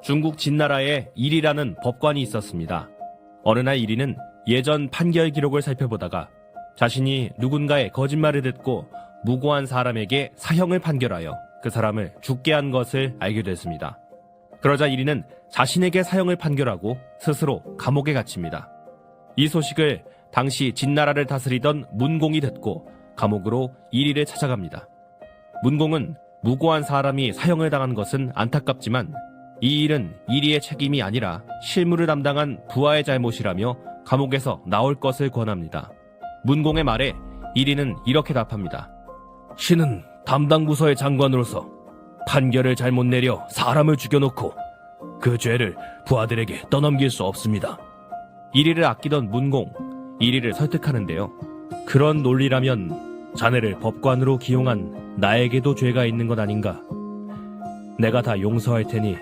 중국 진나라에 일이라는 법관이 있었습니다. 어느 날 일이는 예전 판결 기록을 살펴보다가 자신이 누군가의 거짓말을 듣고 무고한 사람에게 사형을 판결하여 그 사람을 죽게 한 것을 알게 됐습니다. 그러자 일이는 자신에게 사형을 판결하고 스스로 감옥에 갇힙니다. 이 소식을 당시 진나라를 다스리던 문공이 듣고 감옥으로 일이를 찾아갑니다. 문공은 무고한 사람이 사형을 당한 것은 안타깝지만 이 일은 일이의 책임이 아니라 실무를 담당한 부하의 잘못이라며 감옥에서 나올 것을 권합니다. 문공의 말에 일이는 이렇게 답합니다. 신은 담당 부서의 장관으로서 판결을 잘못 내려 사람을 죽여놓고 그 죄를 부하들에게 떠넘길 수 없습니다. 일이를 아끼던 문공, 일이를 설득하는데요. 그런 논리라면 자네를 법관으로 기용한 나에게도 죄가 있는 것 아닌가? 내가 다 용서할 테니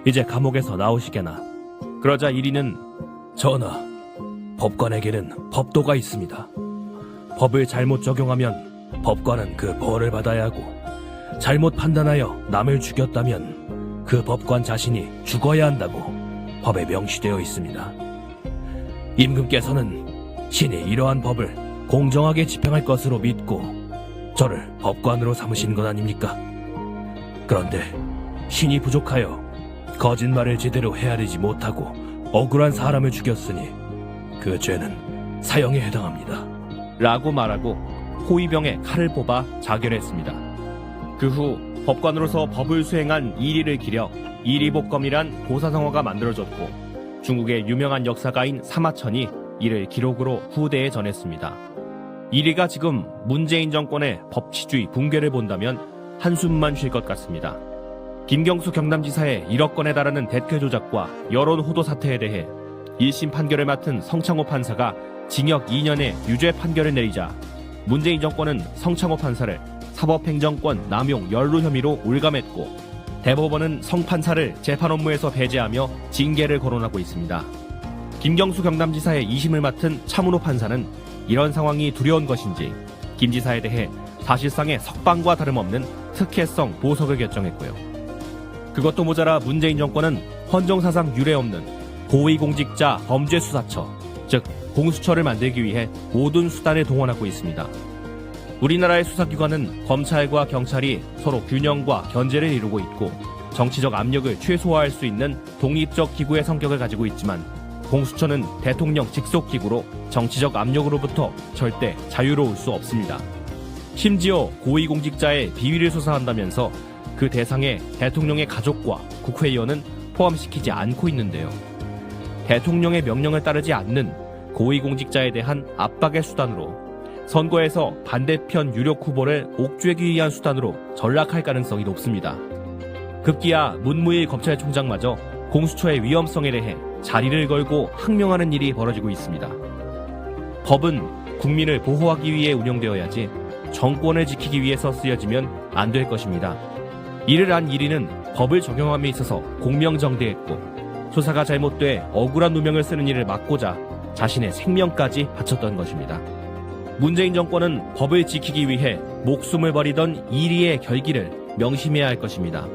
이제 감옥에서 나오시게나. 그러자 일이는 전하, 법관에게는 법도가 있습니다. 법을 잘못 적용하면 법관은 그 벌을 받아야 하고 잘못 판단하여 남을 죽였다면 그 법관 자신이 죽어야 한다고 법에 명시되어 있습니다. 임금께서는 신이 이러한 법을 공정하게 집행할 것으로 믿고 저를 법관으로 삼으신 것 아닙니까? 그런데 신이 부족하여 거짓말을 제대로 헤아리지 못하고 억울한 사람을 죽였으니 그 죄는 사형에 해당합니다. 라고 말하고 호위병에 칼을 뽑아 자결했습니다. 그 후 법관으로서 법을 수행한 이리를 기려 이리복검이란 고사성어가 만들어졌고 중국의 유명한 역사가인 사마천이 이를 기록으로 후대에 전했습니다. 이리가 지금 문재인 정권의 법치주의 붕괴를 본다면 한숨만 쉴 것 같습니다. 김경수 경남지사의 1억 건에 달하는 댓글 조작과 여론 호도 사태에 대해 1심 판결을 맡은 성창호 판사가 징역 2년의 유죄 판결을 내리자 문재인 정권은 성창호 판사를 사법행정권 남용 연루 혐의로 올감했고 대법원은 성 판사를 재판 업무에서 배제하며 징계를 거론하고 있습니다. 김경수 경남지사의 2심을 맡은 차문호 판사는 이런 상황이 두려운 것인지 김 지사에 대해 사실상의 석방과 다름없는 특혜성 보석을 결정했고요. 그것도 모자라 문재인 정권은 헌정사상 유례없는 고위공직자 범죄수사처, 즉 공수처를 만들기 위해 모든 수단을 동원하고 있습니다. 우리나라의 수사기관은 검찰과 경찰이 서로 균형과 견제를 이루고 있고 정치적 압력을 최소화할 수 있는 독립적 기구의 성격을 가지고 있지만 공수처는 대통령 직속 기구로 정치적 압력으로부터 절대 자유로울 수 없습니다. 심지어 고위공직자의 비위를 수사한다면서 그 대상에 대통령의 가족과 국회의원은 포함시키지 않고 있는데요. 대통령의 명령을 따르지 않는 고위공직자에 대한 압박의 수단으로 선거에서 반대편 유력 후보를 옥죄기 위한 수단으로 전락할 가능성이 높습니다. 급기야 문무일 검찰총장마저 공수처의 위험성에 대해 자리를 걸고 항명하는 일이 벌어지고 있습니다. 법은 국민을 보호하기 위해 운영되어야지 정권을 지키기 위해서 쓰여지면 안 될 것입니다. 이를 안 이리는 법을 적용함에 있어서 공명정대했고 수사가 잘못돼 억울한 누명을 쓰는 일을 막고자 자신의 생명까지 바쳤던 것입니다. 문재인 정권은 법을 지키기 위해 목숨을 버리던 이리의 결기를 명심해야 할 것입니다.